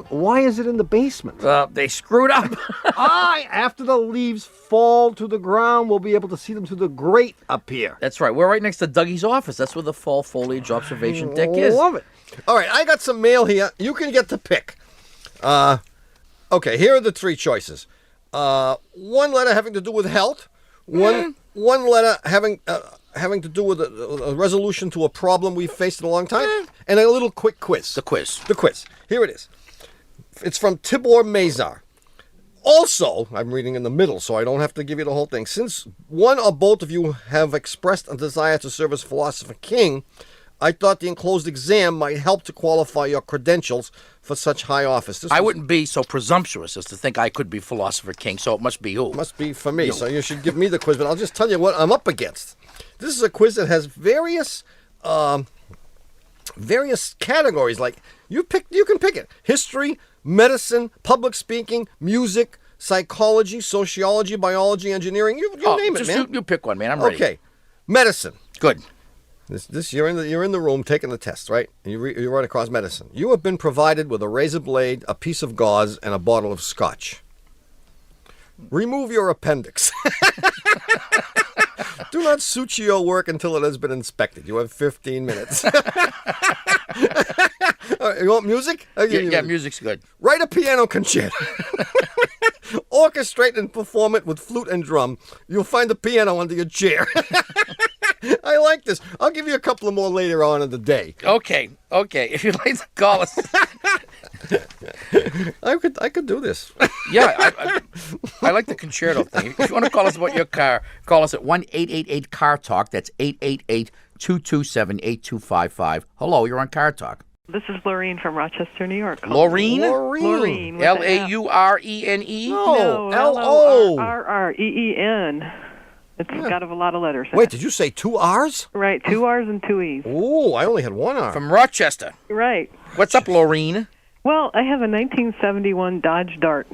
Why is it in the basement? They screwed up. After the leaves fall to the ground, we'll be able to see them through the grate up here. That's right. We're right next to Dougie's office. That's where the fall foliage observation deck is. Love it. All right, I got some mail here. You can get to pick. Okay, here are the three choices. One letter having to do with health. One letter having to do with a resolution to a problem we've faced in a long time. And a little quick quiz. The quiz. Here it is. It's from Tibor Mazar. Also, I'm reading in the middle, so I don't have to give you the whole thing. Since one or both of you have expressed a desire to serve as Philosopher King, I thought the enclosed exam might help to qualify your credentials for such high office. I wouldn't be so presumptuous as to think I could be Philosopher King, so it must be you. Must be for me, so you should give me the quiz. But I'll just tell you what I'm up against. This is a quiz that has various categories. Like you can pick it: history, medicine, public speaking, music, psychology, sociology, biology, engineering. You name it, man. You pick one, man. I'm ready. Okay, medicine. Good. This you're in the room taking the test, right? You write across medicine. You have been provided with a razor blade, a piece of gauze, and a bottle of scotch. Remove your appendix. Do not suture your work until it has been inspected. You have 15 minutes. You want music? Yeah, music's good. Write a piano concerto. Orchestrate and perform it with flute and drum. You'll find the piano under your chair. I like this. I'll give you a couple of more later on in the day. Okay. If you'd like to call us. I could do this. Yeah, I like the concerto thing. If you want to call us about your car, call us at 1-888-CAR-TALK. That's 888-227-8255. Hello, you're on Car Talk. This is Laureen from Rochester, New York. Laureen? Laureen. Laurene? No, Lorreen. It's got a lot of letters. Wait, did you say 2 R's? Right, 2 R's and 2 E's. Oh, I only had 1 R. From Rochester. Right. What's up, Laureen? Well, I have a 1971 Dodge Dart,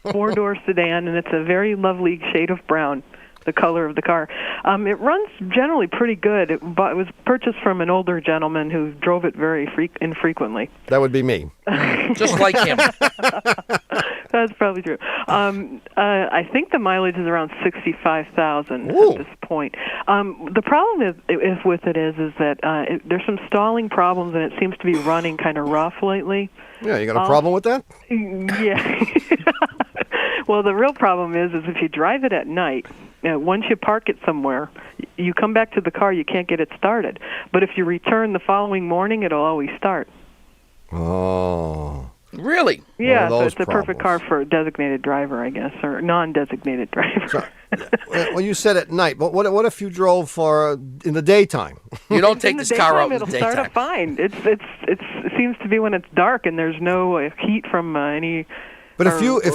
4-door sedan, and it's a very lovely shade of brown, the color of the car. It runs generally pretty good. It was purchased from an older gentleman who drove it very infrequently. That would be me. Just like him. That's probably true. I think the mileage is around 65,000 at this point. The problem with it is that there's some stalling problems, and it seems to be running kind of rough lately. Yeah, you got a problem with that? Yeah. Well, the real problem is if you drive it at night, once you park it somewhere, you come back to the car, you can't get it started. But if you return the following morning, it'll always start. Oh. Really? Yeah, so it's the perfect car for a designated driver, I guess, or non-designated driver. So, well, you said at night, but what if you drove in the daytime? You don't take this car out in the it'll daytime. start up fine. It seems to be when it's dark and there's no heat from any. But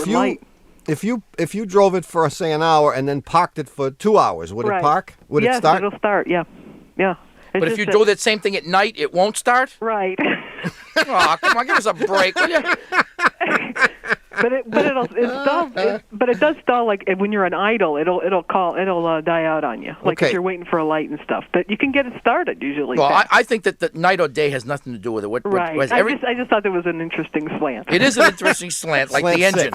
light. if you drove it for say an hour and then parked it for 2 hours, would it park? Would it start? Yes, it'll start. Yeah. But if you do that same thing at night, it won't start? Right. Oh, come on, give us a break, will you? But it does stall like when you're on idle. It'll die out on you, like if you're waiting for a light and stuff. But you can get it started usually. Well, I think that the night or day has nothing to do with it. I just thought it was an interesting slant. It is an interesting slant, like the engine.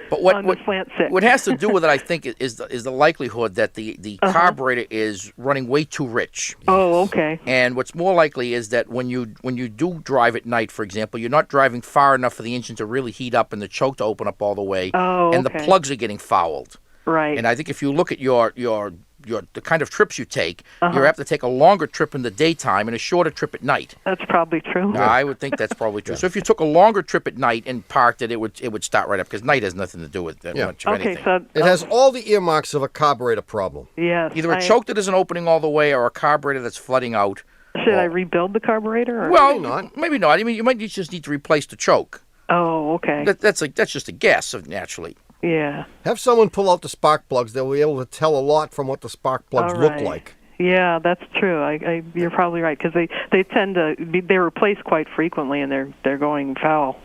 But what has to do with it, I think, is the likelihood that the carburetor is running way too rich. Oh, okay. And what's more likely is that when you do drive at night, for example, you're not driving far enough for the engine to really heat up and the choke to open up all the way, and the plugs are getting fouled. Right. And I think if you look at the kind of trips you take, you're apt to take a longer trip in the daytime and a shorter trip at night. That's probably true. I would think that's probably true. So if you took a longer trip at night and parked it, it would start right up because night has nothing to do with much of anything. So it has all the earmarks of a carburetor problem. Yes. Either a choke that isn't opening all the way or a carburetor that's flooding out. Should I rebuild the carburetor? Well, maybe not. I mean, you might just need to replace the choke. Oh, okay. That's just a guess, naturally. Yeah. Have someone pull out the spark plugs. They'll be able to tell a lot from what the spark plugs look like. Yeah, that's true. You're probably right because they tend to they're replaced quite frequently and they're going foul.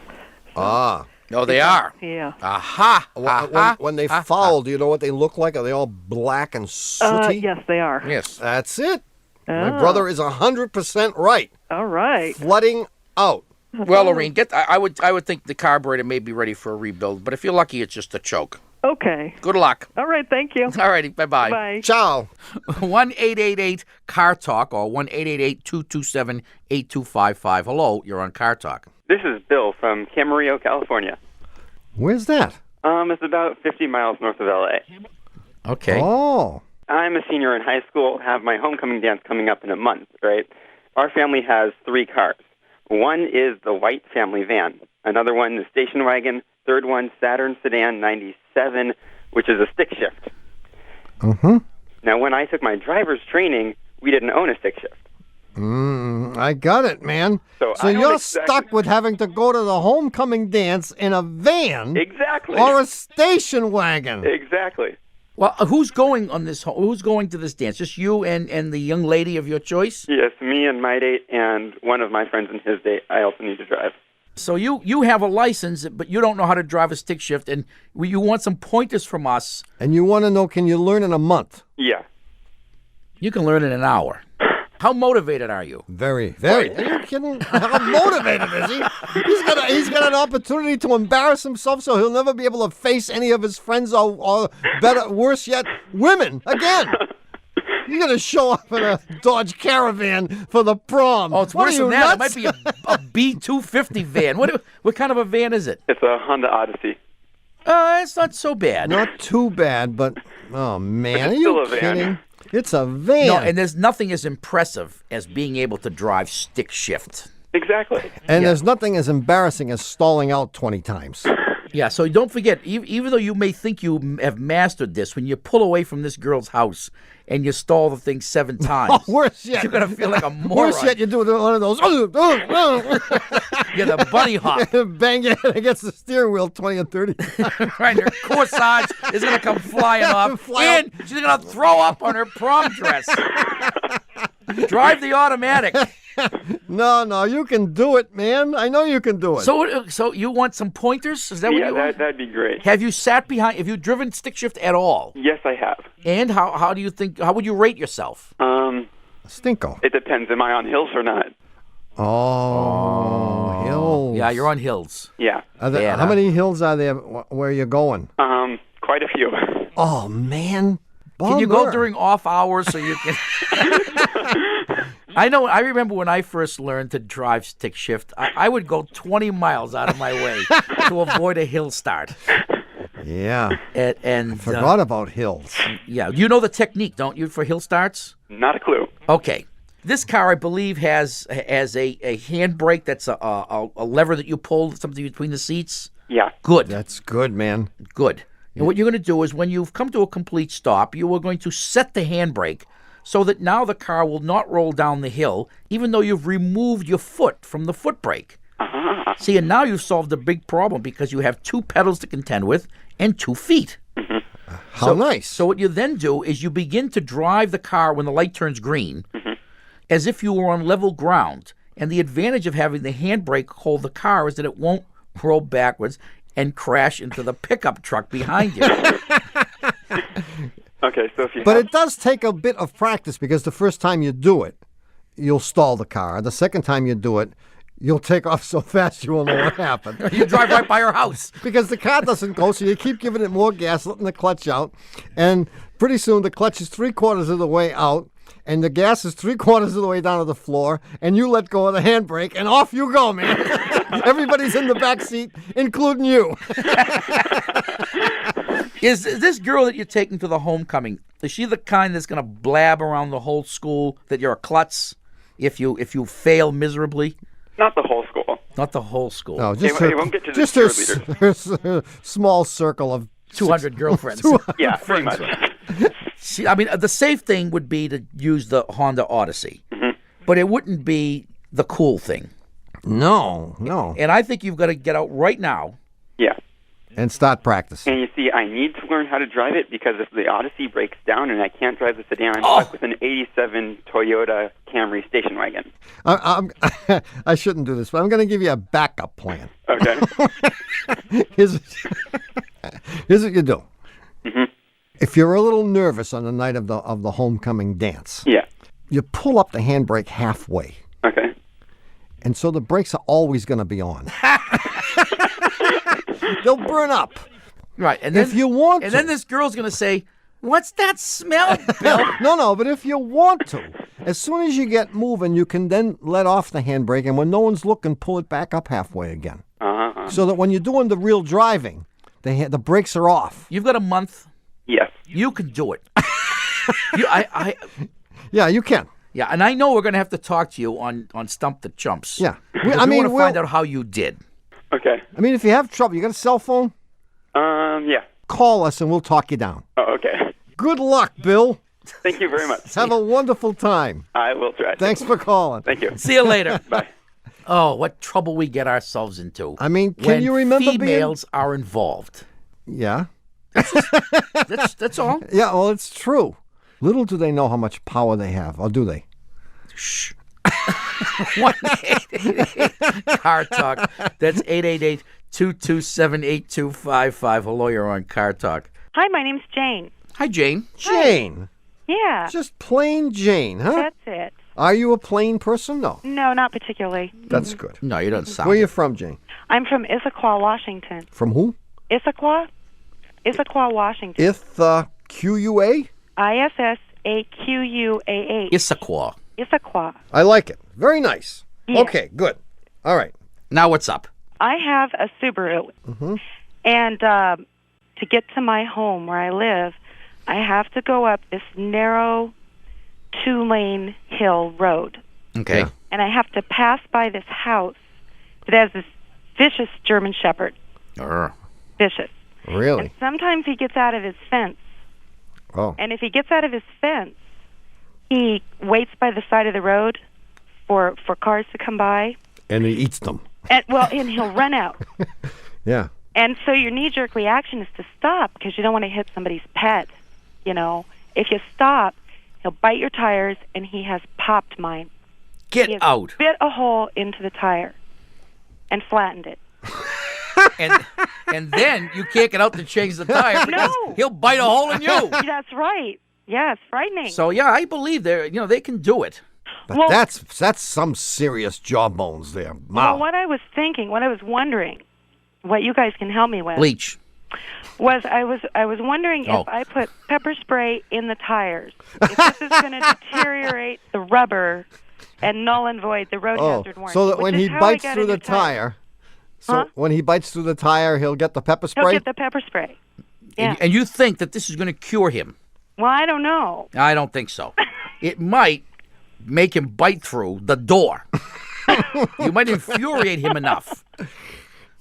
So. No, they are. Yeah. Aha. When they foul, do you know what they look like? Are they all black and sooty? Yes, they are. Yes. That's it. My brother is 100% right. All right. Flooding out. Well, Lorene, I would think the carburetor may be ready for a rebuild, but if you're lucky, it's just a choke. Okay. Good luck. All right. Thank you. All righty. Bye-bye. Bye. Ciao. 1-888-CAR-TALK or 1-888-227-8255. Hello, you're on Car Talk. This is Bill from Camarillo, California. Where's that? It's about 50 miles north of L.A. Okay. Oh. I'm a senior in high school, have my homecoming dance coming up in a month, right? Our family has 3 cars. One is the white family van. Another one, the station wagon. Third one, Saturn Sedan 97, which is a stick shift. Mm-hmm. Now, when I took my driver's training, we didn't own a stick shift. I got it, man. So you're stuck with having to go to the homecoming dance in a van Exactly. or a station wagon. Exactly. Well, who's going on this? Who's going to this dance? Just you and the young lady of your choice? Yes, me and my date and one of my friends and his date. I also need to drive. So you have a license, but you don't know how to drive a stick shift, and you want some pointers from us. And you want to know, can you learn in a month? Yeah. You can learn in an hour. How motivated are you? Very, very. Are you kidding? How motivated is he? He's got an opportunity to embarrass himself, so he'll never be able to face any of his friends, or better, worse yet, women again. You're gonna show up in a Dodge Caravan for the prom. Oh, it's worse than that. It might be a B250 van. What kind of a van is it? It's a Honda Odyssey. It's not so bad. Not too bad, but oh man, are It's you still a van. kidding? It's a van. No, and there's nothing as impressive as being able to drive stick shift. Exactly. And there's nothing as embarrassing as stalling out 20 times. Yeah, so don't forget, even though you may think you have mastered this, when you pull away from this girl's house and you stall the thing 7 times, Oh, worse yet. you're going to feel like a moron. Worse yet, you do one of those. Yeah, the bunny hop. Bang your head against the steering wheel 20 or 30 times. Right, her corsage is going to come flying off, and she's going to throw up on her prom dress. Drive the automatic. No, you can do it, man. I know you can do it. So you want some pointers? Is that what you want? That'd be great. Have you sat behind? Have you driven stick shift at all? Yes, I have. And how do you think? How would you rate yourself? Stinko. It depends. Am I on hills or not? Oh, hills. Yeah, you're on hills. Yeah. How many hills are there where you're going? Quite a few. Oh, man. Can you go Bummer. during off hours so you can? I remember when I first learned to drive stick shift, I would go 20 miles out of my way to avoid a hill start. Yeah. And Forgot about hills. yeah, you know the technique, don't you, for hill starts? Not a clue. Okay. This car, I believe, has a handbrake that's a lever that you pull, something between the seats. Yeah. Good. That's good, man. Good. And what you're going to do is when you've come to a complete stop, you are going to set the handbrake so that now the car will not roll down the hill, even though you've removed your foot from the foot brake. Uh-huh. See, and now you've solved a big problem because you have 2 pedals to contend with and 2 feet. How nice. So what you then do is you begin to drive the car when the light turns green as if you were on level ground. And the advantage of having the handbrake hold the car is that it won't roll backwards and crash into the pickup truck behind you. Okay, so if you But it does take a bit of practice because the first time you do it, you'll stall the car. The second time you do it, you'll take off so fast you won't know what happened. You drive right by your house. Because the car doesn't go, so you keep giving it more gas, letting the clutch out, and pretty soon the clutch is 3/4 of the way out, and the gas is 3/4 of the way down to the floor, and you let go of the handbrake, and off you go, man. Everybody's in the back seat, including you. Is this girl that you're taking to the homecoming, is she the kind that's going to blab around the whole school that you're a klutz if you fail miserably? Not the whole school. Not the whole school. No, just It won't get to the just her small circle of 200 girlfriends. Yeah, pretty much. I mean, the safe thing would be to use the Honda Odyssey, but it wouldn't be the cool thing. No. And I think you've got to get out right now. Yeah. And start practicing. And you see, I need to learn how to drive it because if the Odyssey breaks down and I can't drive the sedan, I'm stuck with an 87 Toyota Camry station wagon. I shouldn't do this, but I'm going to give you a backup plan. Okay. Here's what you do. If you're a little nervous on the night of the homecoming dance, Yeah. you pull up the handbrake halfway, Okay. And so the brakes are always going to be on. They'll burn up. Right. And then, If you want and to. then this girl's going to say, "What's that smell, Bill?" No, but if you want to, as soon as you get moving, you can then let off the handbrake, and when no one's looking, pull it back up halfway again. So that when you're doing the real driving, the brakes are off. You've got a month. Yes. You can do it. Yeah, you can. Yeah, and I know we're going to have to talk to you on Stump the Chumps. Yeah. We want to find out how you did. Okay. I mean, if you have trouble, you got a cell phone? Yeah. Call us and we'll talk you down. Oh, okay. Good luck, Bill. Thank you very much. Have a wonderful time. I will try. Thanks for calling. Thank you. See you later. Bye. Oh, what trouble we get ourselves into. I mean, can when you remember females are involved. Yeah. That's all. Yeah, well, it's true. Little do they know how much power they have, or do they? Shh. 1-888 Car Talk. That's 888-227-8255. Hello, you're on Car Talk. Hi, my name's Jane. Hi, Jane. Jane. Yeah, Just plain Jane, huh? that's it. Are you a plain person? No. No, not particularly. That's good. No, you don't sound. Where are you from, Jane? I'm from Issaquah, Washington. From who? Issaquah? Issaquah, Washington. QUA? Issaquah. Issaquah. Issaquah. I like it. Very nice. Yeah. Okay, good. All right. Now what's up? I have a Subaru. And to get to my home where I live, I have to go up this narrow 2-lane hill road. Okay. Yeah. And I have to pass by this house that has this vicious German Shepherd. Vicious. Really? And sometimes he gets out of his fence. Oh. And if he gets out of his fence, he waits by the side of the road for cars to come by. And he eats them. And he'll run out. Yeah. And so your knee-jerk reaction is to stop because you don't want to hit somebody's pet. You know, if you stop, he'll bite your tires, and he has popped mine. Get He has out. bit a hole into the tire and flattened it. And then you can't get out to change the tire because No. he'll bite a hole in you. That's right. Yeah, it's frightening. So yeah, I believe they can do it. But Well- that's some serious jawbones there. Wow. Well, what I was wondering, what you guys can help me with, Bleach. was I was wondering Oh. if I put pepper spray in the tires, if this is going to deteriorate the rubber and null and void the road hazard warranty. so that which when is he how I bites got through a the new tire, Huh? when he bites through the tire, he'll get the pepper he'll spray? get the pepper spray. Yeah. And you think that this is going to cure him? Well, I don't know. I don't think so. It might make him bite through the door. You might infuriate him enough.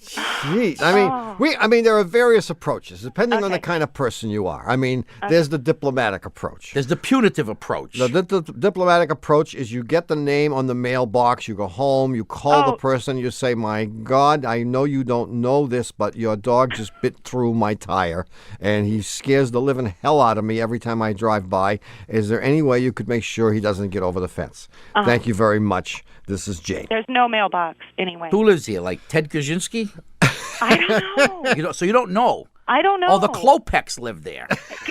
Jeez. I mean, there are various approaches depending on the Okay. kind of person you are. I mean, there's the diplomatic approach. There's the punitive approach. The diplomatic approach is you get the name on the mailbox, you go home, you call the Oh. person, you say, "My God, I know you don't know this, but your dog just bit through my tire, and he scares the living hell out of me every time I drive by. Is there any way you could make sure he doesn't get over the fence? Thank you very much. This is Jane." There's no mailbox anyway. Who lives here? Like Ted Kaczynski? I don't know. So you don't know. I don't know. Oh, the Klopeks live there.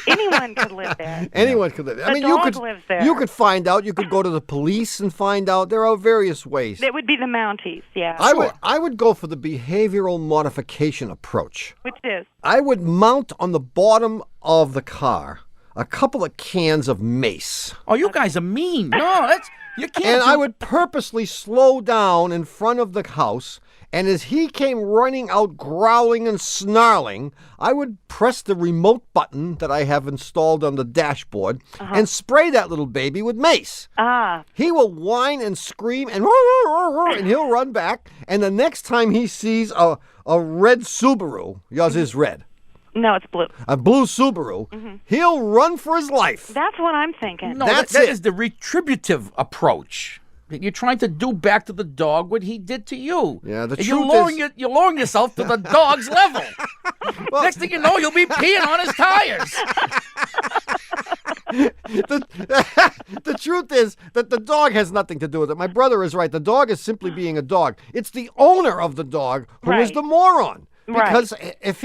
Anyone could live there. Anyone could live. I The mean, you dog could lives there. you could find out. You could go to the police and find out. There are various ways. It would be the Mounties, yeah. I would go for the behavioral modification approach. Which is? I would mount on the bottom of the car a couple of cans of mace. Oh, you guys are mean. No, you can't. And do- I would purposely slow down in front of the house. And as he came running out growling and snarling, I would press the remote button that I have installed on the dashboard and spray that little baby with mace. He will whine and scream and he'll run back. And the next time he sees a red Subaru, yours is red, No, it's blue. a blue Subaru, he'll run for his life. That's what I'm thinking. No, That's that it. is the retributive approach. You're trying to do back to the dog what he did to you. Yeah, the And truth you're lowering yourself to the dog's level. Next thing you know, you'll be peeing on his tires. The truth is that the dog has nothing to do with it. My brother is right. The dog is simply being a dog. It's the owner of the dog who is Right. the moron. Right. Because if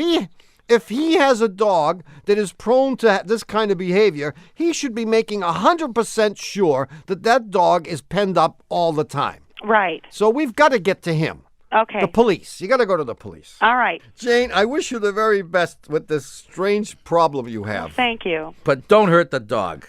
he has a dog that is prone to this kind of behavior, he should be making 100% sure that that dog is penned up all the time. Right. So we've got to get to him. Okay. The police. You got to go to the police. All right. Jane, I wish you the very best with this strange problem you have. Thank you. But don't hurt the dog.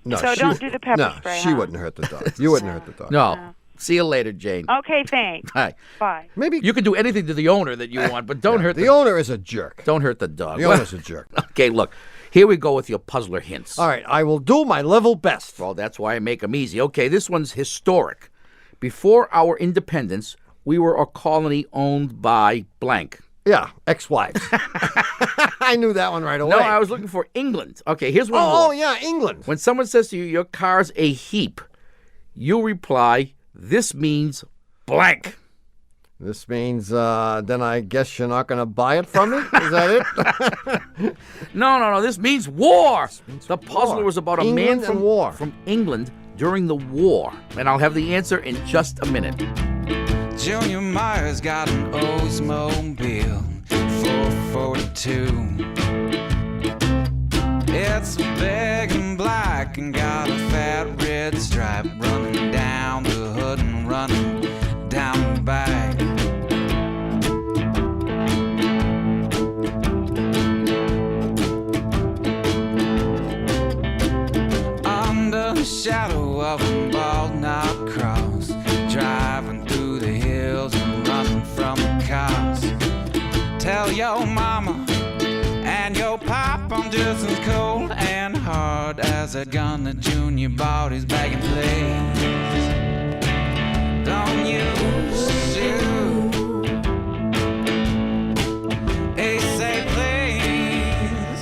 No, So don't do the pepper spray, she huh? wouldn't hurt the dog. You wouldn't hurt the dog. No. See you later, Jane. Okay, thanks. Bye. Bye. Maybe You can do anything to the owner that you want, but don't hurt the owner is a jerk. Don't hurt the dog. The owner's a jerk. Okay, look. Here we go with your puzzler hints. All right, I will do my level best. Well, that's why I make them easy. Okay, this one's historic. Before our independence, we were a colony owned by blank. Yeah, ex-wives. I knew that one right away. No, I was looking for England. Okay, here's one Oh, more. yeah, England. When someone says to you, your car's a heap, you reply, this means blank. This means then I guess you're not going to buy it from me? Is that it? No. This means war. The puzzler war. was about a England man and war. from England during the war. And I'll have the answer in just a minute. Junior Myers got an Oldsmobile 442. It's big and black and got a fat red stripe running down the hood and running down the back. Under the shadow of a bald knob cross, driving through the hills and running from the cops. Tell your mama and your pop I'm just as cold and hard as a gun that Junior bought his bag and plays. Don't you shoot. He say please.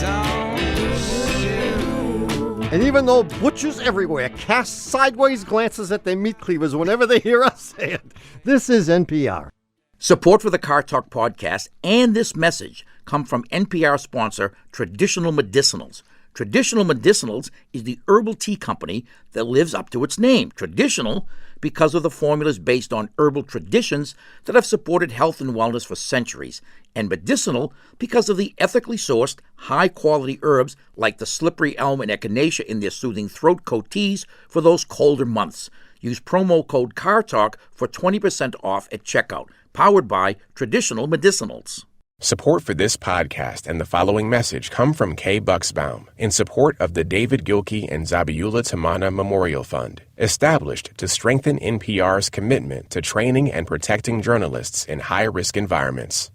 Don't shoot. And even though butchers everywhere cast sideways glances at their meat cleavers whenever they hear us say it, this is NPR. Support for the Car Talk podcast and this message come from NPR sponsor Traditional Medicinals. Traditional Medicinals is the herbal tea company that lives up to its name. Traditional because of the formulas based on herbal traditions that have supported health and wellness for centuries. And medicinal because of the ethically sourced, high-quality herbs like the slippery elm and echinacea in their soothing throat coat teas for those colder months. Use promo code CARTALK for 20% off at checkout. Powered by Traditional Medicinals. Support for this podcast and the following message come from Kay Bucksbaum in support of the David Gilkey and Zabiula Tamana Memorial Fund, established to strengthen NPR's commitment to training and protecting journalists in high-risk environments.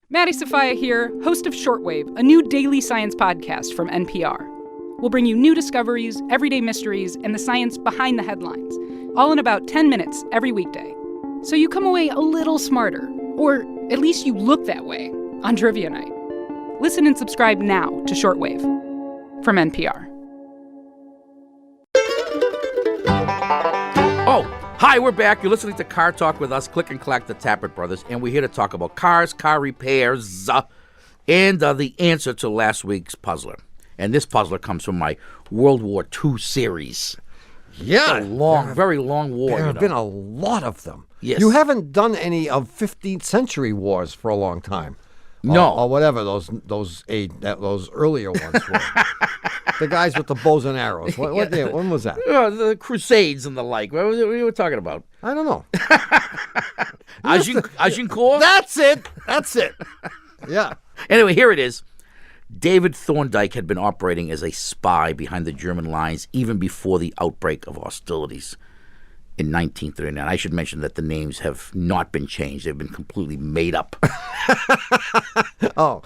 Maddie Safaya here, host of Shortwave, a new daily science podcast from NPR. We'll bring you new discoveries, everyday mysteries, and the science behind the headlines, all in about 10 minutes every weekday. So you come away a little smarter, or at least you look that way, on Trivia Night. Listen and subscribe now to Shortwave from NPR. Oh, hi, we're back. You're listening to Car Talk with us, Click and Clack, the Tappert Brothers, and we're here to talk about cars, car repairs, and the answer to last week's puzzler. And this puzzler comes from my World War II series. Yeah. A long, very long war. There have been a lot of them. Yes. You haven't done any of 15th century wars for a long time. No. Or whatever those earlier ones were. The guys with the bows and arrows. When was that? The Crusades and the like. What were you talking about? I don't know. Agincourt? That's it. Yeah. Anyway, here it is. David Thorndike had been operating as a spy behind the German lines even before the outbreak of hostilities in 1939. I should mention that the names have not been changed. They've been completely made up. Oh,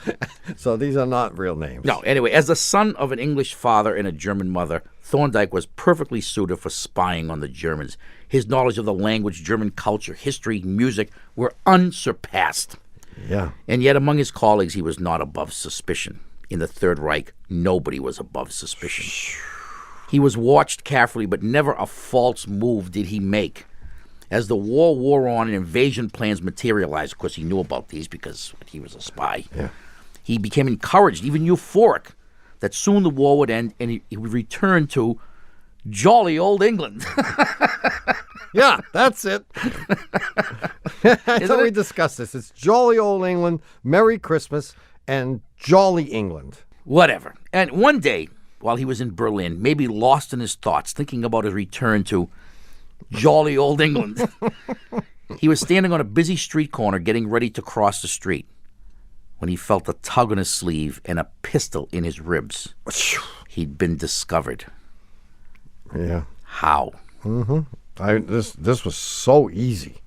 so these are not real names. No, anyway, as the son of an English father and a German mother, Thorndike was perfectly suited for spying on the Germans. His knowledge of the language, German culture, history, music were unsurpassed. Yeah. And yet among his colleagues, he was not above suspicion. In the Third Reich, nobody was above suspicion. He was watched carefully, but never a false move did he make. As the war wore on and invasion plans materialized, of course he knew about these because he was a spy, he became encouraged, even euphoric, that soon the war would end and he would return to jolly old England. Yeah, that's it. I thought we discussed this. It's jolly old England, Merry Christmas, and jolly England. Whatever. And one day, while he was in Berlin, maybe lost in his thoughts, thinking about his return to Jolly old England. He was standing on a busy street corner getting ready to cross the street when he felt a tug on his sleeve and a pistol in his ribs. He'd been discovered. Yeah. How? This was so easy.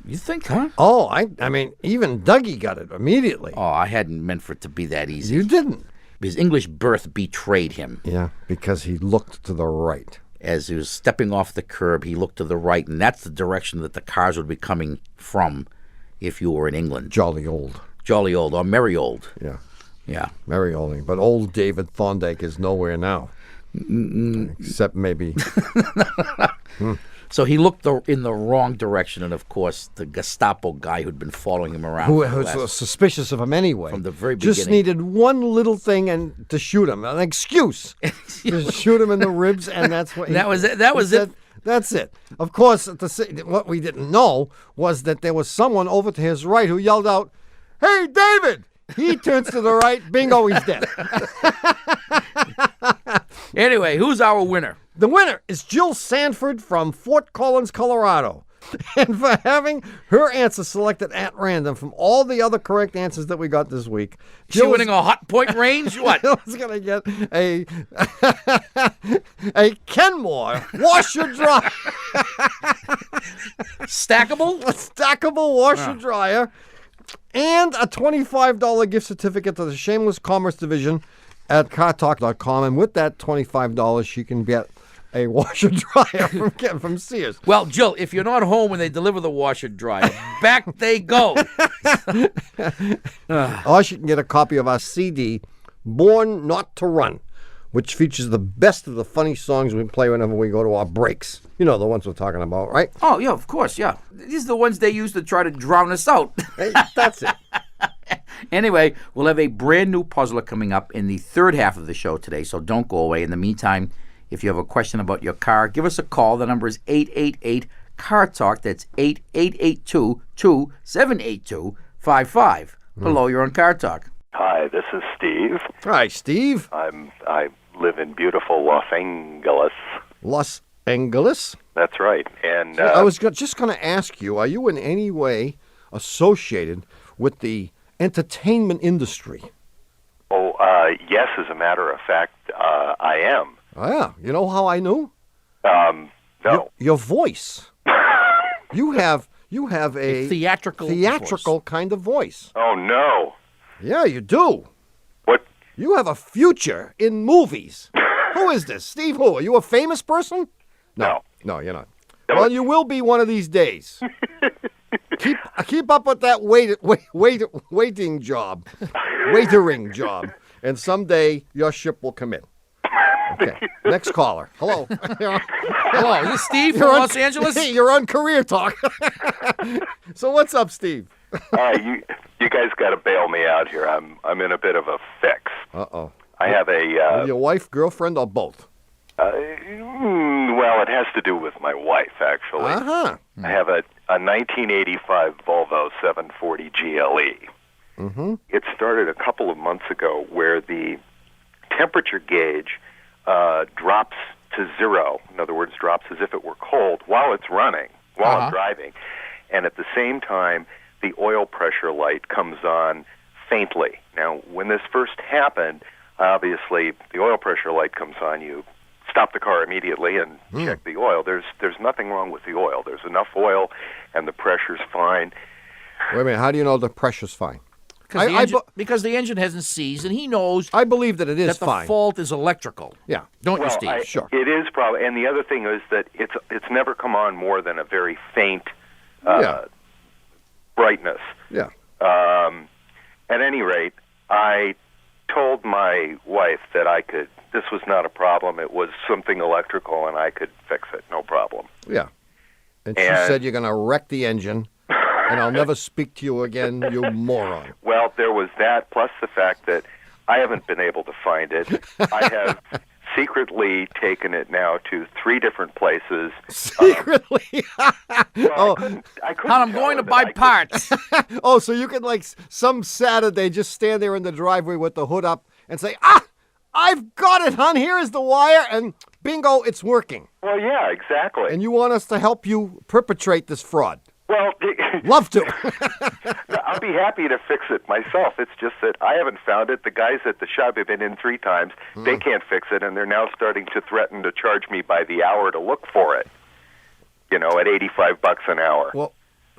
You think, huh? Oh, I mean, even Dougie got it immediately. Oh, I hadn't meant for it to be that easy. You didn't. His English birth betrayed him. Yeah, because he looked to the right. As he was stepping off the curb, he looked to the right, and that's the direction that the cars would be coming from if you were in England. Jolly old. Jolly old, or merry old. Yeah. Yeah. Merry olding. But old David Thorndike is nowhere now. Except maybe... So he looked in the wrong direction, and of course, the Gestapo guy who'd been following him around. Who was suspicious of him anyway. From the very beginning. Just needed one little thing and to shoot him, an excuse. To shoot him in the ribs, and that's what That was it. That was it. That's it. Of course, what we didn't know was that there was someone over to his right who yelled out, "Hey, David!" He turns to the right, bingo, he's dead. Anyway, who's our winner? The winner is Jill Sanford from Fort Collins, Colorado. And for having her answer selected at random from all the other correct answers that we got this week. She winning a hot point range? What? Jill's going to get a Kenmore washer dryer. Stackable? A stackable washer dryer. And a $25 gift certificate to the Shameless Commerce Division at cartalk.com. And with that $25, she can get a washer dryer from Sears. Well, Jill, if you're not home when they deliver the washer dryer, back they go. Or she can get a copy of our CD, Born Not to Run, which features the best of the funny songs we play whenever we go to our breaks. You know the ones we're talking about, right? Oh, yeah, of course, yeah. These are the ones they use to try to drown us out. Hey, that's it. Anyway, we'll have a brand new puzzler coming up in the third half of the show today, so don't go away. In the meantime, if you have a question about your car, give us a call. The number is 888-CAR-TALK. That's 888-227-8255. Hello, you're on Car Talk. Hi, this is Steve. Hi, Steve. I live in beautiful Los Angeles. Los Angeles? That's right. And I was just going to ask you, are you in any way associated with the entertainment industry? Yes, as a matter of fact, I am. Oh, yeah. You know how I knew? No. Your voice. You have a theatrical kind of voice. Oh, no. Yeah, you do. What? You have a future in movies. Who is this? Steve who? Are you a famous person? No, you're not. No. Well, you will be one of these days. Keep up with that waiting job, waitering job, and someday your ship will come in. Okay, next caller. Hello. Hello, is this Steve from Los Angeles? You're on Career Talk. So what's up, Steve? You guys got to bail me out here. I'm in a bit of a fix. Uh-oh. I have With your wife, girlfriend, or both? Well, it has to do with my wife, actually. Uh-huh. I have a 1985 Volvo 740 GLE. Mm-hmm. It started a couple of months ago where the temperature gauge drops to zero. In other words, drops as if it were cold while it's running, while I'm driving. And at the same time, the oil pressure light comes on faintly. Now, when this first happened, obviously, the oil pressure light comes on, you stop the car immediately and check the oil. There's nothing wrong with the oil. There's enough oil, and the pressure's fine. Wait a minute. How do you know the pressure's fine? Because the engine hasn't seized, and he knows I believe that it is that the fine. fault is electrical. Yeah. Don't you, Steve? Sure. It is probably, and the other thing is that it's never come on more than a very faint brightness. Yeah. At any rate, I told my wife that this was not a problem. It was something electrical, and I could fix it, no problem. Yeah. And she said you're going to wreck the engine, and I'll never speak to you again, you moron. Well, there was that, plus the fact that I haven't been able to find it. I have secretly taken it now to 3 different places. Secretly? Well, I couldn't I'm going to buy parts. Oh, so you could, like, some Saturday just stand there in the driveway with the hood up and say, I've got it, hon. Here is the wire, and bingo, it's working. Well, yeah, exactly. And you want us to help you perpetrate this fraud. Well, Love to. I'll be happy to fix it myself. It's just that I haven't found it. The guys at the shop have been in 3 times. They can't fix it, and they're now starting to threaten to charge me by the hour to look for it. At $85 an hour. Well,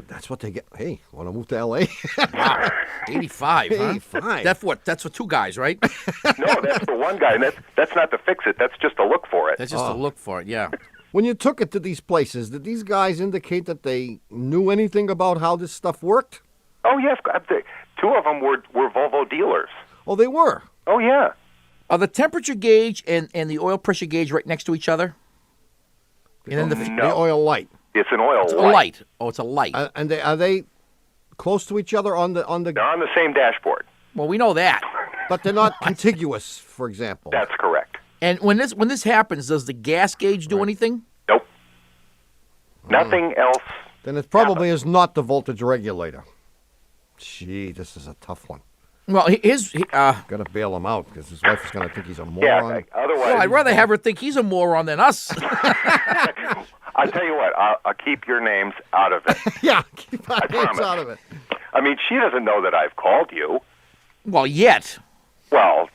that's what they get. Hey, want to move to L.A.? Wow, 85, huh? 85. That's for 2 guys, right? No, that's the one guy, and that's not to fix it. That's just to look for it. That's just to look for it, yeah. When you took it to these places, did these guys indicate that they knew anything about how this stuff worked? Oh, yes. 2 of them were Volvo dealers. Oh, they were? Oh, yeah. Are the temperature gauge and the oil pressure gauge right next to each other? And then The oil light. It's an oil a light. light. Oh, it's a light. And are they close to each other on the? They're on the same dashboard. Well, we know that. But they're not contiguous, for example. That's correct. And when this happens, does the gas gauge do anything? Nope. Nothing else. Then it probably is not the voltage regulator. Gee, this is a tough one. Well, Got to bail him out because his wife is going to think he's a moron. Yeah. Otherwise, well, I'd rather have her think he's a moron than us. I'll tell you what. I'll keep your names out of it. Yeah, keep our names promise. out of it. I mean, she doesn't know that I've called you. Well, yet. Well,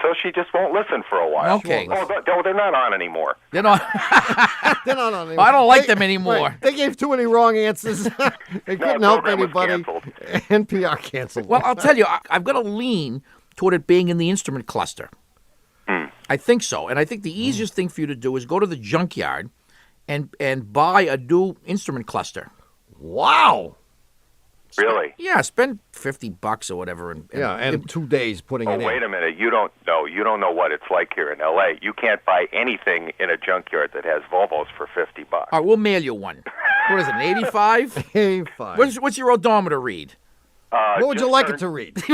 so she just won't listen for a while. Okay. Oh, they're not on anymore. They're not. They're not on anymore. I don't like them anymore. Right. They gave too many wrong answers. They couldn't help program was anybody. canceled. NPR canceled. Well, I'll tell you, I've got to lean toward it being in the instrument cluster. I think so. And I think the easiest thing for you to do is go to the junkyard and buy a new instrument cluster. Wow. Really? Yeah, spend $50 or whatever. And 2 days putting Oh, it in. wait a minute. You don't know what it's like here in L.A. You can't buy anything in a junkyard that has Volvos for $50. All right, we'll mail you one. What is it, an 85? Hey, fine. What's your odometer read? What would you like it to read? Just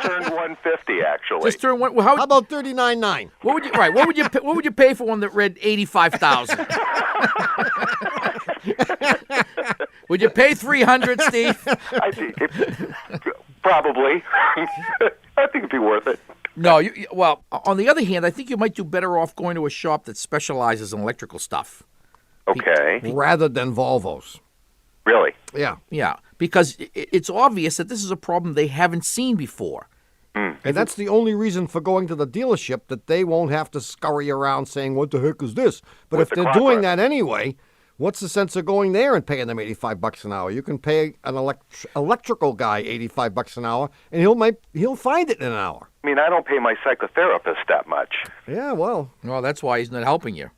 turned 150, actually. Just turn one. Well, How about 39.9? What would you right? What would you pay for one that read 85,000? Would you pay 300, Steve? I think probably. I think it'd be worth it. No. Well, on the other hand, I think you might do better off going to a shop that specializes in electrical stuff. Okay. Rather than Volvos. Really? Yeah. Yeah, because it's obvious that this is a problem they haven't seen before. And that's the only reason for going to the dealership, that they won't have to scurry around saying, what the heck is this? But With if the they're clock doing run. that anyway, what's the sense of going there and paying them $85 an hour? You can pay an electrical guy $85 an hour, and he'll find it in an hour. I mean, I don't pay my psychotherapist that much. Yeah, well. Well, that's why he's not helping you.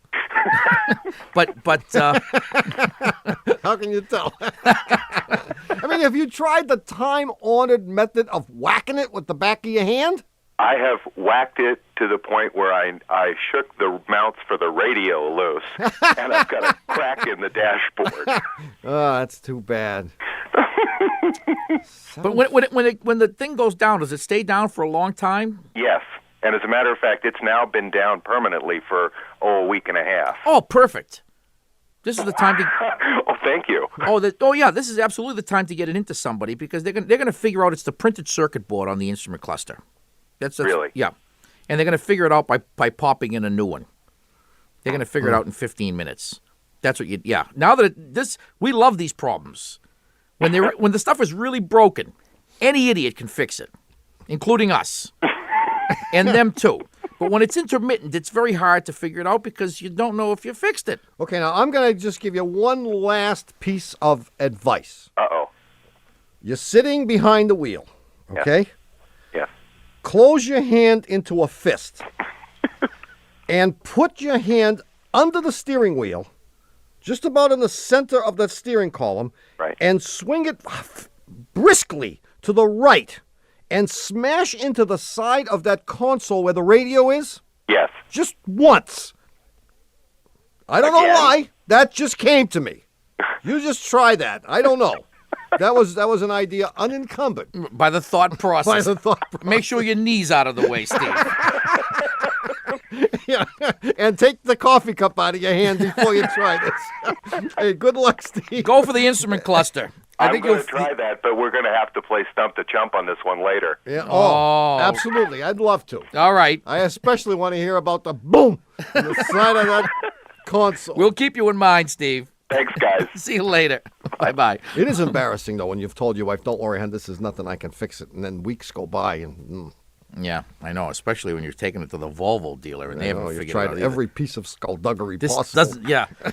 but How can you tell? I mean, have you tried the time-honored method of whacking it with the back of your hand? I have whacked it to the point where I shook the mounts for the radio loose, and I've got a crack in the dashboard. Oh, that's too bad. But when the thing goes down, does it stay down for a long time? Yes. And as a matter of fact, it's now been down permanently for, a week and a half. Oh, perfect. This is the time to. Oh, thank you. Yeah. This is absolutely the time to get it into somebody, because they're going to figure out it's the printed circuit board on the instrument cluster. That's Really? Yeah, and they're going to figure it out by popping in a new one. They're going to figure it out in 15 minutes. That's what you. Yeah. Now that we love these problems. When the stuff is really broken, any idiot can fix it, including us, and them too. But when it's intermittent, it's very hard to figure it out because you don't know if you fixed it. Okay, now I'm going to just give you one last piece of advice. Uh-oh. You're sitting behind the wheel, okay? Yeah. Close your hand into a fist and put your hand under the steering wheel, just about in the center of the steering column, Right. and swing it briskly to the right and smash into the side of that console where the radio is. Yes. Just once. I don't know Again? why. That just came to me. You just try that. I don't know. That was an idea unencumbered By the thought process. by the thought process. Make sure your knee's out of the way, Steve. Yeah. And take the coffee cup out of your hand before you try this. Hey, good luck, Steve. Go for the instrument cluster. I'm going to try that, but we're going to have to play Stump the Chump on this one later. Yeah. Oh, absolutely. I'd love to. All right. I especially want to hear about the boom on the side of that console. We'll keep you in mind, Steve. Thanks, guys. See you later. Bye-bye. It is embarrassing, though, when you've told your wife, don't worry, hon, this is nothing, I can fix it. And then weeks go by and... Yeah, I know, especially when you're taking it to the Volvo dealer and they haven't figured it out tried either. every piece of skullduggery This possible.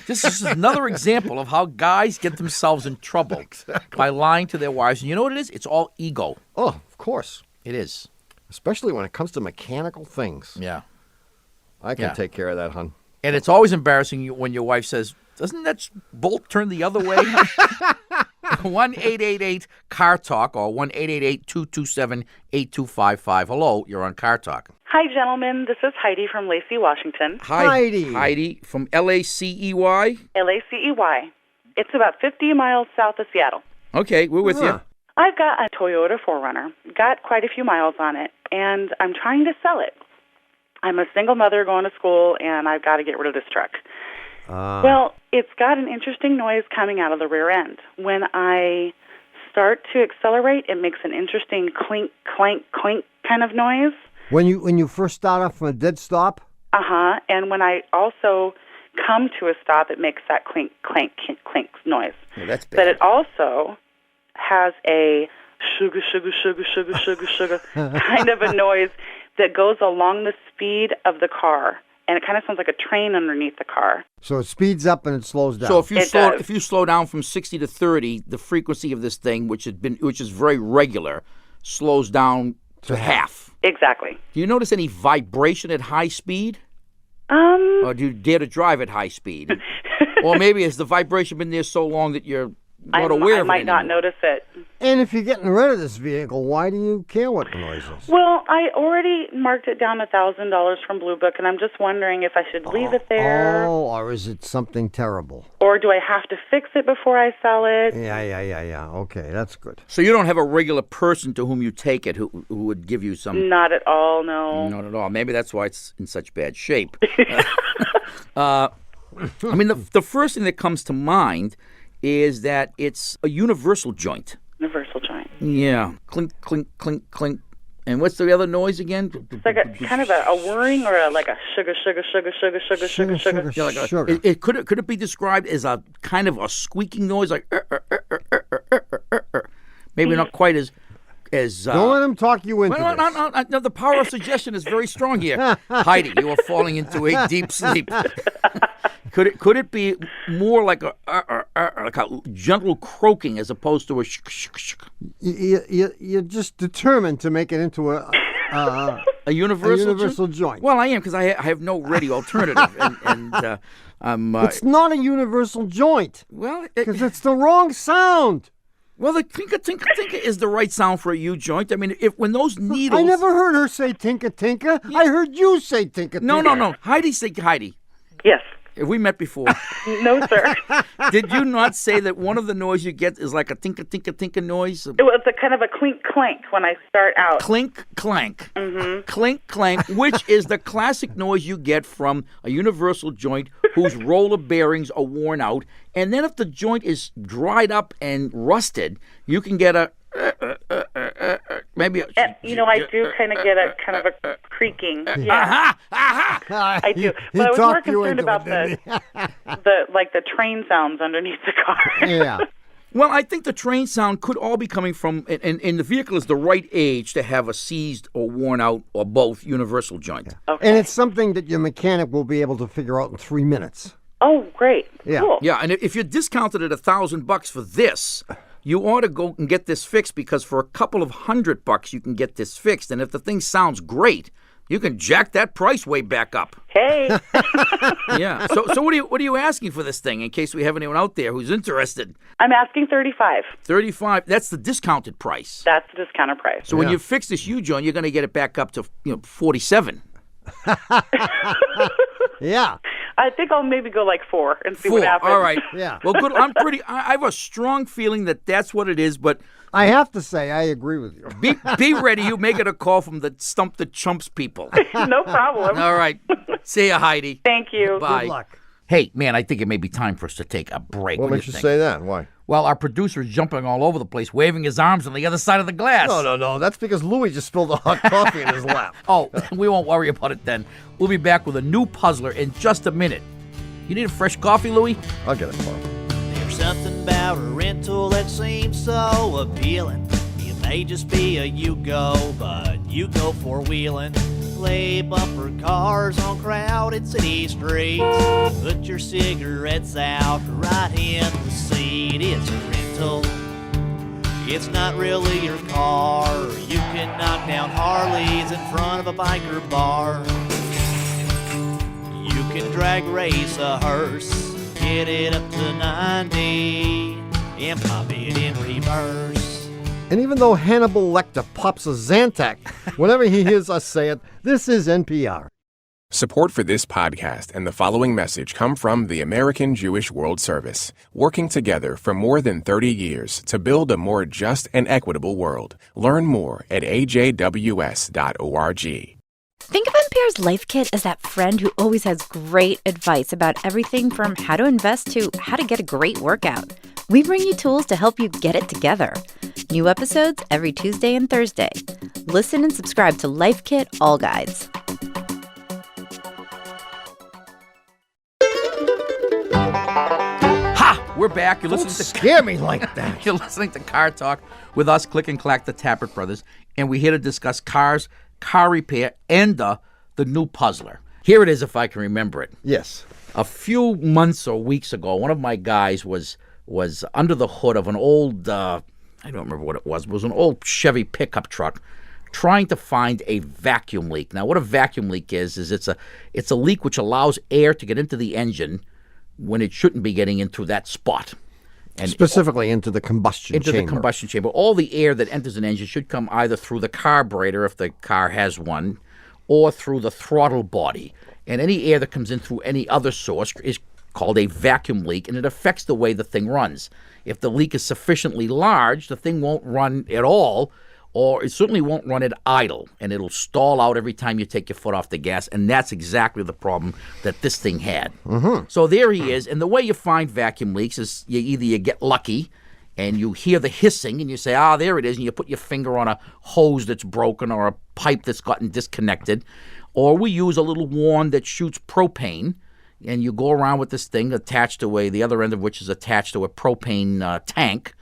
This is another example of how guys get themselves in trouble by lying to their wives. And you know what it is? It's all ego. Oh, of course. It is. Especially when it comes to mechanical things. Yeah. I can take care of that, hon. And it's always embarrassing when your wife says, doesn't that bolt turn the other way? 1-888-CAR TALK or 1-888-227-8255. Hello, you're on Car Talk. Hi, gentlemen. This is Heidi from Lacey, Washington. Hi, Heidi from LACEY. LACEY. It's about 50 miles south of Seattle. Okay, we're with you. I've got a Toyota 4Runner. Got quite a few miles on it, and I'm trying to sell it. I'm a single mother going to school, and I've got to get rid of this truck. Well, it's got an interesting noise coming out of the rear end. When I start to accelerate, it makes an interesting clink, clank, clink kind of noise. When you first start off from a dead stop? Uh-huh. And when I also come to a stop, it makes that clink, clank, clink noise. Well, that's bad. But it also has a sugar, sugar, sugar, sugar, sugar, sugar kind of a noise that goes along the speed of the car. And it kind of sounds like a train underneath the car. So it speeds up and it slows down. So if you slow down from 60 to 30, the frequency of this thing, which is very regular, slows down to half. Exactly. Do you notice any vibration at high speed? Or do you dare to drive at high speed? Or maybe has the vibration been there so long that you're not aware of it I might not notice it. And if you're getting rid of this vehicle, why do you care what the noise is? Well, I already marked it down $1,000 from Blue Book, and I'm just wondering if I should leave it there. Oh, or is it something terrible? Or do I have to fix it before I sell it? Yeah. Okay, that's good. So you don't have a regular person to whom you take it who would give you some... Not at all, no. Not at all. Maybe that's why it's in such bad shape. I mean, the first thing that comes to mind is that it's a universal joint. Universal joint. Yeah. Clink, clink, clink, clink. And what's the other noise again? It's like a kind of a whirring or like a sugar, sugar, sugar, sugar, sugar, sugar, sugar. Yeah, like sugar. Could it be described as a kind of a squeaking noise, like maybe not quite as Don't let him talk you into this. No, the power of suggestion is very strong here. Heidi, you are falling into a deep sleep. Could it be more like a gentle croaking as opposed to a You're just determined to make it into a universal joint. Well, I am, because I have no ready alternative, and it's not a universal joint. Well, because it's the wrong sound. Well, the tinka tinka tinka is the right sound for a U joint. I mean, when those needles. I never heard her say tinka tinka. Yeah. I heard you say tinka tinka. No. Heidi. Yes. Have we met before? No, sir. Did you not say that one of the noise you get is like a tinka tinka tinka noise? It was a kind of a clink clank when I start out. Clink clank. Mm-hmm. Clink clank, which is the classic noise you get from a universal joint whose roller bearings are worn out. And then if the joint is dried up and rusted, you can get a maybe. I do kind of get a creaking. Yeah. Aha! I do. But I was more concerned about the train sounds underneath the car. Yeah. Well, I think the train sound could all be coming from, and the vehicle is the right age to have a seized or worn out or both universal joint. Yeah. Okay. And it's something that your mechanic will be able to figure out in 3 minutes. Oh, great. Yeah. Cool. Yeah, and if you're discounted at $1,000 for this, you ought to go and get this fixed, because for a couple of $100 you can get this fixed. And if the thing sounds great, you can jack that price way back up. Hey. Yeah. So what are you asking for this thing, in case we have anyone out there who's interested? I'm asking $35. $35. That's the discounted price. That's the discounted price. So when you fix this U-joint, you're going to get it back up to $47. Yeah. I think I'll maybe go like 4 and see what happens. All right. Yeah. Well, good. I have a strong feeling that that's what it is, but I have to say I agree with you. Be ready. You may get a call from the Stump the Chumps people. No problem. All right. See you, Heidi. Thank you. Bye. Good luck. Hey, man, I think it may be time for us to take a break. What makes you say that? Why? while our producer is jumping all over the place, waving his arms on the other side of the glass. No. That's because Louis just spilled the hot coffee in his lap. Oh, we won't worry about it then. We'll be back with a new puzzler in just a minute. You need a fresh coffee, Louis? I'll get it for him. There's something about a rental that seems so appealing. You may just be a Yugo, but you go four-wheeling. Play bumper cars on crowded city streets. Put your cigarettes out right in the seat. It's a rental. It's not really your car. You can knock down Harleys in front of a biker bar. You can drag race a hearse, get it up to 90, and pop it in reverse. And even though Hannibal Lecter pops a Zantac whenever he hears us say it, this is NPR. Support for this podcast and the following message come from the American Jewish World Service, working together for more than 30 years to build a more just and equitable world. Learn more at ajws.org. Think of NPR's Life Kit as that friend who always has great advice about everything from how to invest to how to get a great workout. We bring you tools to help you get it together. New episodes every Tuesday and Thursday. Listen and subscribe to Life Kit All Guides. Ha! We're back. You're Don't listening to scare me like that. You're listening to Car Talk with us, Click and Clack, the Tappert Brothers, and we're here to discuss cars, car repair, and the new puzzler. Here it is, if I can remember it. Yes. A few months or weeks ago, one of my guys was under the hood of an old, I don't remember what it was an old Chevy pickup truck, trying to find a vacuum leak. Now, what a vacuum leak is it's a leak which allows air to get into the engine when it shouldn't be getting into that spot. And specifically into the combustion chamber. Into the combustion chamber. All the air that enters an engine should come either through the carburetor, if the car has one, or through the throttle body. And any air that comes in through any other source is called a vacuum leak, and it affects the way the thing runs. If the leak is sufficiently large, the thing won't run at all, or it certainly won't run at idle, and it'll stall out every time you take your foot off the gas, and that's exactly the problem that this thing had. Mm-hmm. So there he is, and the way you find vacuum leaks is you get lucky, and you hear the hissing, and you say, there it is, and you put your finger on a hose that's broken or a pipe that's gotten disconnected, or we use a little wand that shoots propane, and you go around with this thing attached to the other end of which is attached to a propane tank,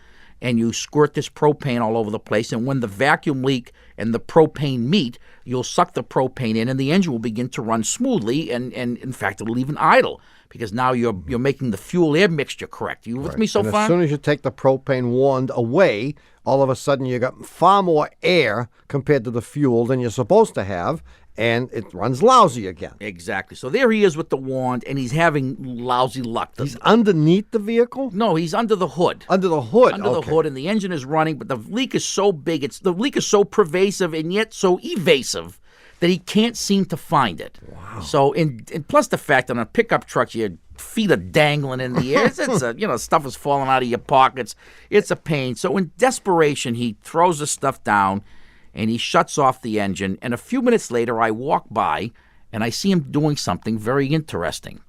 and you squirt this propane all over the place, and when the vacuum leak and the propane meet, you'll suck the propane in, and the engine will begin to run smoothly, and in fact, it'll even idle, because now you're making the fuel-air mixture correct. You with me so far? As soon as you take the propane wand away, all of a sudden you got far more air compared to the fuel than you're supposed to have, and it runs lousy again. Exactly. So there he is with the wand, and he's having lousy luck. He's underneath the vehicle? No, he's under the hood. Under the hood? Under the hood, and the engine is running, but the leak is so big, the leak is so pervasive and yet so evasive that he can't seem to find it. Wow. So, and plus the fact that on a pickup truck, your feet are dangling in the air. It's stuff is falling out of your pockets. It's a pain. So in desperation, he throws the stuff down, and he shuts off the engine, and a few minutes later, I walk by, and I see him doing something very interesting.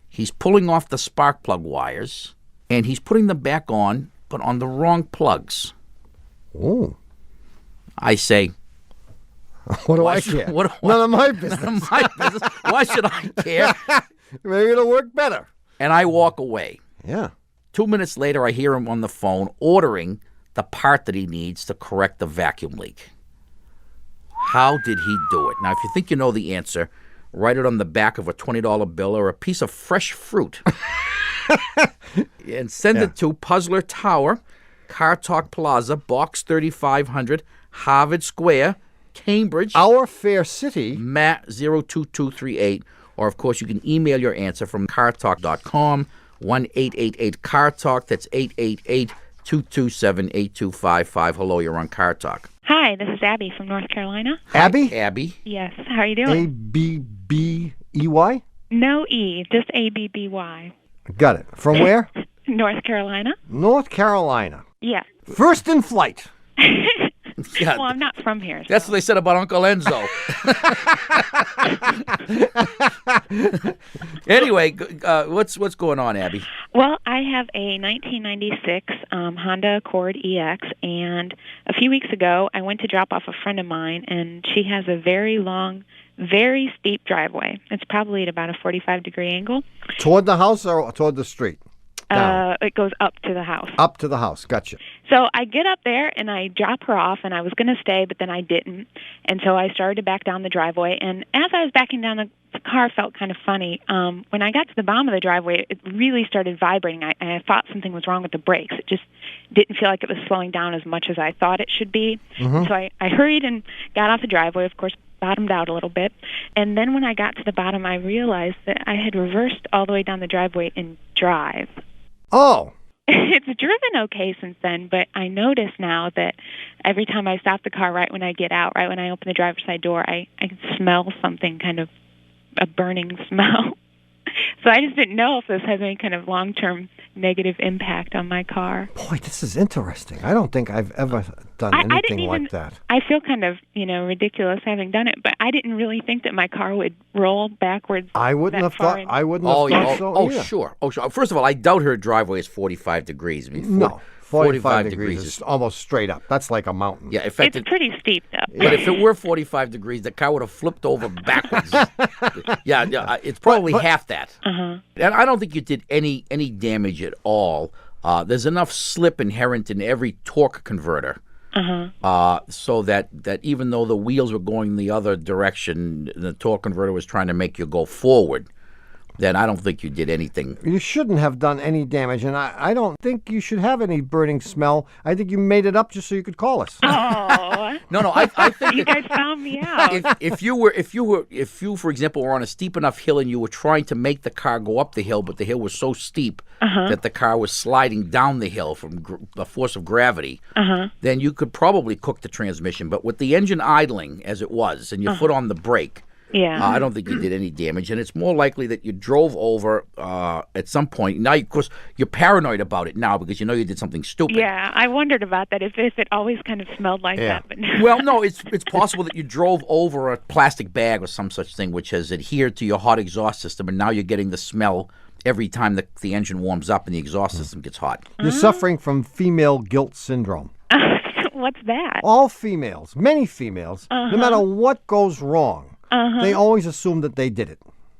He's pulling off the spark plug wires, and he's putting them back on, but on the wrong plugs. Oh. I say, what do I care? None of my business. None of my business. Why should I care? Maybe it'll work better. And I walk away. Yeah. 2 minutes later, I hear him on the phone ordering the part that he needs to correct the vacuum leak. How did he do it? Now, if you think you know the answer, write it on the back of a $20 bill or a piece of fresh fruit. And send it to Puzzler Tower, Car Talk Plaza, Box 3500, Harvard Square, Cambridge. Our fair city. Matt 02238. Or, of course, you can email your answer from cartalk.com, 1-888-CAR-TALK. That's 888-227-8255. Hello, you're on Car Talk. Hi, this is Abby from North Carolina. Abby? Hi, Abby. Yes, how are you doing? A-B-B-E-Y? No E, just A-B-B-Y. Got it. From where? North Carolina. North Carolina. Yeah. First in flight. Yeah. Well, I'm not from here. That's what they said about Uncle Enzo. Anyway, what's going on, Abby? Well, I have a 1996 Honda Accord EX, and a few weeks ago, I went to drop off a friend of mine, and she has a very long, very steep driveway. It's probably at about a 45-degree angle. Toward the house or toward the street? It goes up to the house. Up to the house. Gotcha. So I get up there and I drop her off, and I was going to stay, but then I didn't. And so I started to back down the driveway. And as I was backing down, the car felt kind of funny. When I got to the bottom of the driveway, it really started vibrating. I thought something was wrong with the brakes. It just didn't feel like it was slowing down as much as I thought it should be. Mm-hmm. So I hurried and got off the driveway, of course, bottomed out a little bit. And then when I got to the bottom, I realized that I had reversed all the way down the driveway in drive. Oh. It's driven okay since then, but I notice now that every time I stop the car, right when I get out, right when I open the driver's side door, I can smell something, kind of a burning smell. So I just didn't know if this has any kind of long-term negative impact on my car. Boy, this is interesting. I don't think I've ever done anything like that. I feel kind of, ridiculous having done it, but I didn't really think that my car would roll backwards. I wouldn't have thought. I wouldn't have thought so. Oh, either. sure. Oh, sure. First of all, I doubt her driveway is 45 degrees. I mean, No. 45 degrees is almost straight up. That's like a mountain. Yeah, in fact, it's pretty steep, though. But if it were 45 degrees, the car would have flipped over backwards. Yeah, it's probably half that. Uh-huh. And I don't think you did any damage at all. There's enough slip inherent in every torque converter. So that even though the wheels were going the other direction, the torque converter was trying to make you go forward, then I don't think you did anything. You shouldn't have done any damage, and I don't think you should have any burning smell. I think you made it up just so you could call us. Oh. No, I think you guys found me out. If you, for example, were on a steep enough hill and you were trying to make the car go up the hill, but the hill was so steep that the car was sliding down the hill from the force of gravity, then you could probably cook the transmission. But with the engine idling as it was, and your foot on the brake, I don't think you did any damage, and it's more likely that you drove over at some point. Now, of course, you're paranoid about it now because you know you did something stupid. Yeah, I wondered about that, if it always kind of smelled like that. But Well, no, it's possible that you drove over a plastic bag or some such thing which has adhered to your hot exhaust system, and now you're getting the smell every time the engine warms up and the exhaust system gets hot. You're suffering from female guilt syndrome. What's that? All females, many females, no matter what goes wrong, they always assume that they did it.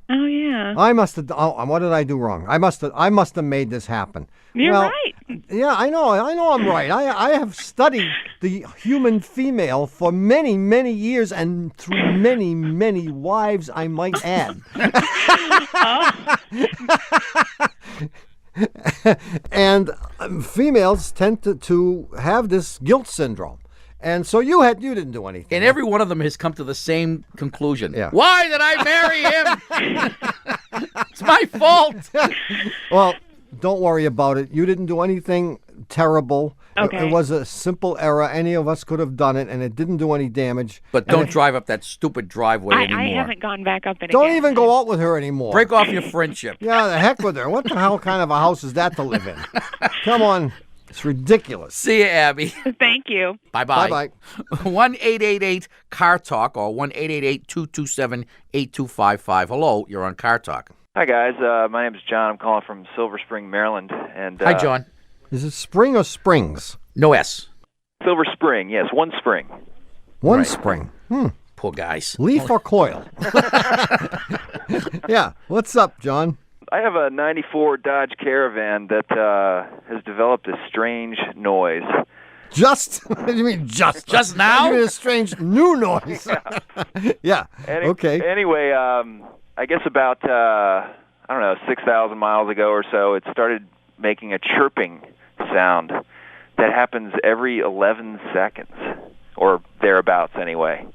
Oh, yeah. I must have. Oh, what did I do wrong? I must have made this happen. You're right. Yeah, I know I'm right. I have studied the human female for many, many years, and through many, many wives, I might add. And females tend to have this guilt syndrome. And so you didn't do anything. And every one of them has come to the same conclusion. Yeah. Why did I marry him? It's my fault. Well, don't worry about it. You didn't do anything terrible. Okay. It was a simple error. Any of us could have done it, and it didn't do any damage. But don't drive up that stupid driveway anymore. I haven't gone back up it Don't again. even go out with her anymore. Break off your friendship. Yeah, the heck with her. What the hell kind of a house is that to live in? Come on. It's ridiculous. See you, Abby. Thank you. Bye-bye. Bye-bye. 1-888-CAR-TALK or 1-888-227-8255. Hello, you're on Car Talk. Hi, guys. My name is John. I'm calling from Silver Spring, Maryland. And Hi, John. Is it spring or springs? No S. Silver Spring, yes, one spring. One spring. Poor guys. Leaf or coil? Yeah. What's up, John? I have a 94 Dodge Caravan that has developed a strange noise. Just? What do you mean just? Just now? You mean a strange new noise. Yeah. Okay. Anyway, I guess about, 6,000 miles ago or so, it started making a chirping sound that happens every 11 seconds, or thereabouts anyway.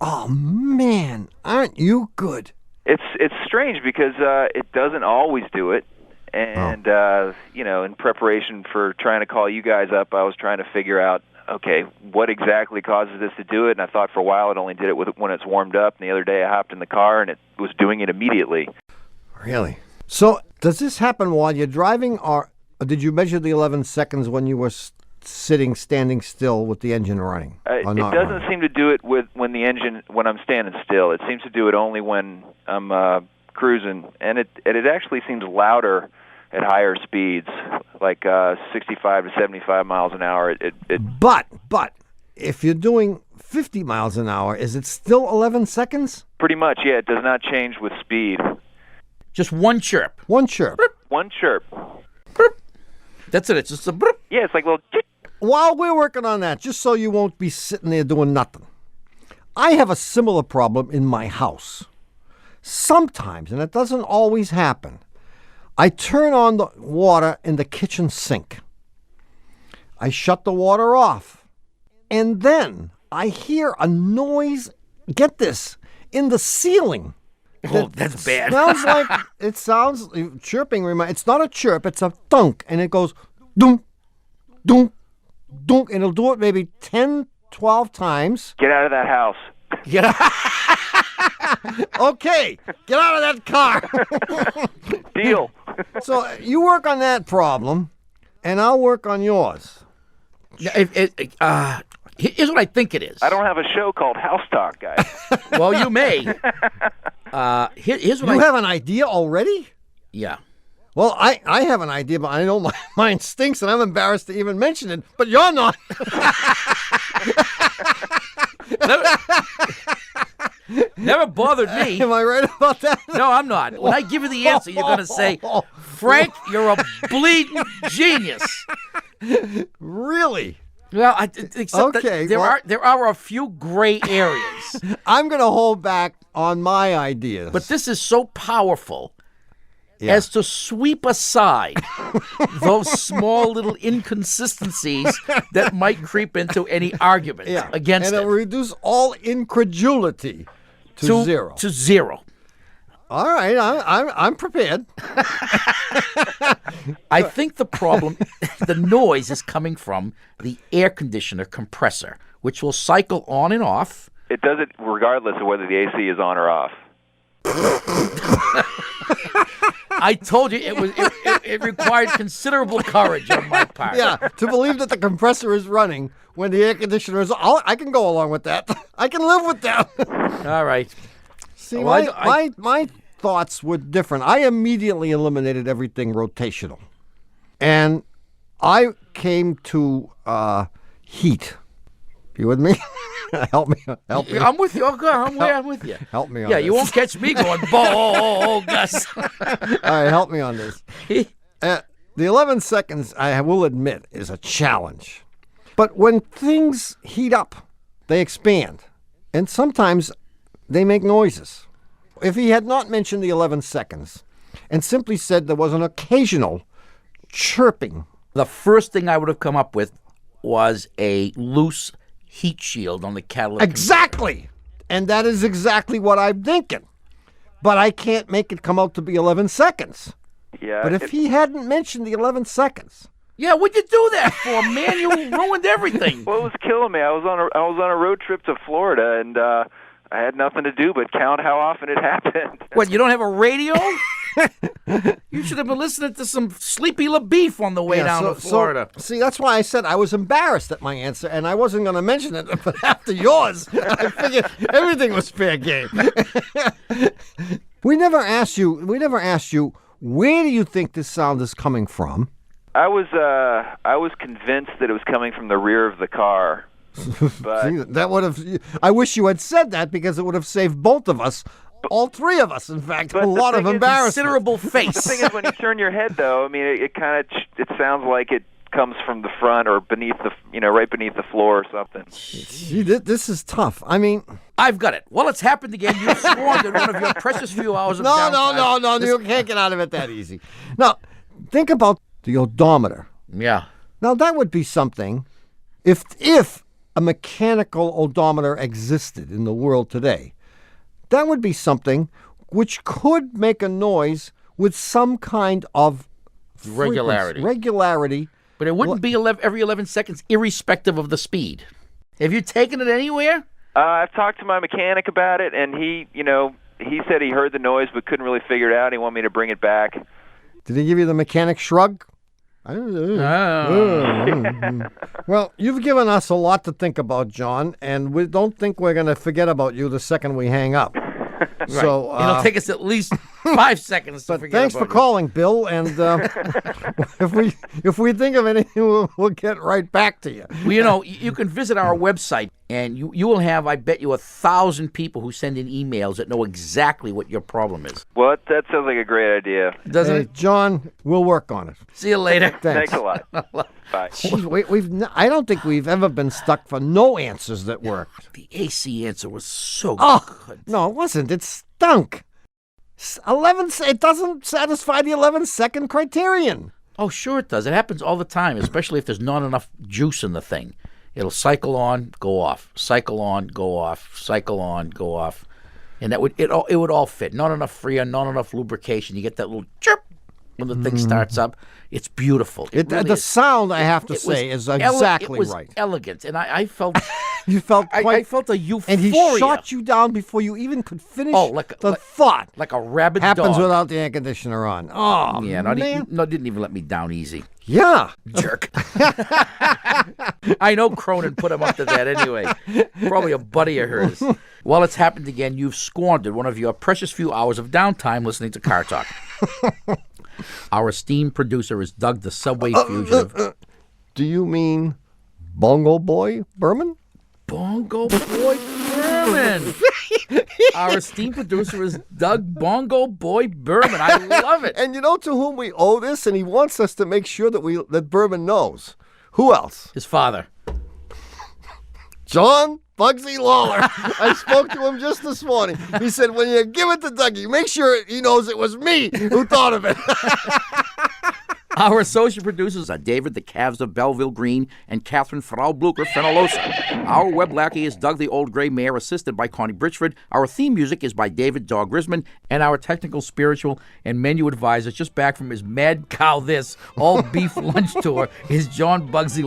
Oh, man. Aren't you good? It's strange because it doesn't always do it. And, in preparation for trying to call you guys up, I was trying to figure out, okay, what exactly causes this to do it? And I thought for a while it only did it when it's warmed up. And the other day I hopped in the car and it was doing it immediately. Really? So does this happen while you're driving, or did you measure the 11 seconds when you were standing still with the engine running? It doesn't seem to do it when I'm standing still. It seems to do it only when I'm cruising, and it actually seems louder at higher speeds, like 65 to 75 miles an hour. But if you're doing 50 miles an hour, is it still 11 seconds? Pretty much, yeah. It does not change with speed. Just one chirp. One chirp. One chirp. That's it. It's just a burp. Yeah, it's like a little... While we're working on that, just so you won't be sitting there doing nothing, I have a similar problem in my house. Sometimes, and it doesn't always happen, I turn on the water in the kitchen sink. I shut the water off. And then I hear a noise, get this, in the ceiling. Oh, that's bad. Chirping. It's not a chirp, it's a thunk. And it goes, dunk, dunk, dunk. And it'll do it maybe 10, 12 times. Get out of that house. Get out. Okay, get out of that car. Deal. So you work on that problem, and I'll work on yours. Here's what I think it is. I don't have a show called House Talk, guys. Well, you may. Here's what you have an idea already? Yeah. Well, I have an idea, but I know mine stinks, and I'm embarrassed to even mention it. But you're not. Never bothered me. Am I right about that? No, I'm not. When I give you the answer, you're going to say, Frank, you're a bleeding genius. Really? Well, there are a few gray areas. I'm going to hold back on my ideas. But this is so powerful as to sweep aside those small little inconsistencies that might creep into any argument against it. And it'll reduce all incredulity to zero. To zero. All right, I'm prepared. I think the problem, the noise is coming from the air conditioner compressor, which will cycle on and off. It does it regardless of whether the AC is on or off. I told you it required considerable courage on my part. Yeah, to believe that the compressor is running when the air conditioner is on. I can go along with that. I can live with that. All right. See, my thoughts were different. I immediately eliminated everything rotational. And I came to heat. You with me? Help me. I'm with you. Okay, I'm with you. Help me on this. this. You won't catch me going, bogus. All right, help me on this. The 11 seconds, I will admit, is a challenge. But when things heat up, they expand. And sometimes they make noises. If he had not mentioned the 11 seconds and simply said there was an occasional chirping. The first thing I would have come up with was a loose heat shield on the catalytic. Exactly. And that is exactly what I'm thinking. But I can't make it come out to be 11 seconds. Yeah. But if he hadn't mentioned the 11 seconds. Yeah, what'd you do that for, man? You ruined everything. Well, it was killing me. I was on a road trip to Florida, and I had nothing to do but count how often it happened. What, you don't have a radio? You should have been listening to some Sleepy LaBeef on the way down to Florida. See, that's why I said I was embarrassed at my answer, and I wasn't going to mention it. But after yours, I figured everything was fair game. We never asked you, where do you think this sound is coming from? I was convinced that it was coming from the rear of the car. But See, that would have. I wish you had said that because it would have saved both of us, all three of us, in fact, a lot of embarrassment. Considerable face. The thing is, when you turn your head, though, I mean, it kind of it sounds like it comes from the front or beneath the, right beneath the floor or something. See, this is tough. I mean, I've got it. Well, it's happened again. You squandered one of your precious few hours of downtime. No. You can't get out of it that easy. Now, think about the odometer. Yeah. Now, that would be something if a mechanical odometer existed in the world today. That would be something which could make a noise with some kind of regularity. But it wouldn't be every 11 seconds, irrespective of the speed. Have you taken it anywhere? I've talked to my mechanic about it, and he said he heard the noise but couldn't really figure it out. He wanted me to bring it back. Did he give you the mechanic shrug? Well, you've given us a lot to think about, John, and we don't think we're going to forget about you the second we hang up. Right. So It'll take us at least 5 seconds to But forget thanks about for calling, Bill. And if we think of anything, we'll get right back to you. Well, you can visit our website, and you will have, I bet you, 1,000 people who send in emails that know exactly what your problem is. Well, that sounds like a great idea. Doesn't Hey, it? John, we'll work on it. See you later. Thanks. Thanks a lot. Bye. Jeez, I don't think we've ever been stuck for no answers that worked. The AC answer was so good. No, it wasn't. It stunk. 11. It doesn't satisfy the 11-second criterion. Oh, sure it does. It happens all the time, especially if there's not enough juice in the thing. It'll cycle on, go off, cycle on, go off, cycle on, go off, and it would all fit. Not enough freon, not enough lubrication. You get that little chirp when the thing starts up. It's beautiful. It really The is. sound, I have to say, is exactly it was right. elegant, and I felt You felt quite. I felt a euphoria. And he shot you down before you even could finish the thought. like a rabid Happens dog. without the air conditioner on. Oh, Yeah, man. didn't even let me down easy. Yeah. Jerk. I know Cronin put him up to that anyway. Probably a buddy of hers. Well, it's happened again. You've squandered one of your precious few hours of downtime listening to Car Talk. Our esteemed producer is Doug the Subway Fugitive. Do you mean Bongo Boy Berman? Bongo Boy Berman. Our esteemed producer is Doug Bongo Boy Berman. I love it. And you know to whom we owe this, and he wants us to make sure that Berman knows. Who else? His father. John Bugsy Lawler. I spoke to him just this morning. He said, when you give it to Dougie, make sure he knows it was me who thought of it. Our associate producers are David the Calves of Belleville Green and Catherine Frau Blucher Fenolosa. Our web lackey is Doug the Old Gray Mare, assisted by Connie Britchford. Our theme music is by David Dog Grisman, and our technical, spiritual, and menu advisor, just back from his Mad Cow This all beef lunch tour, is John Bugsy Lawler.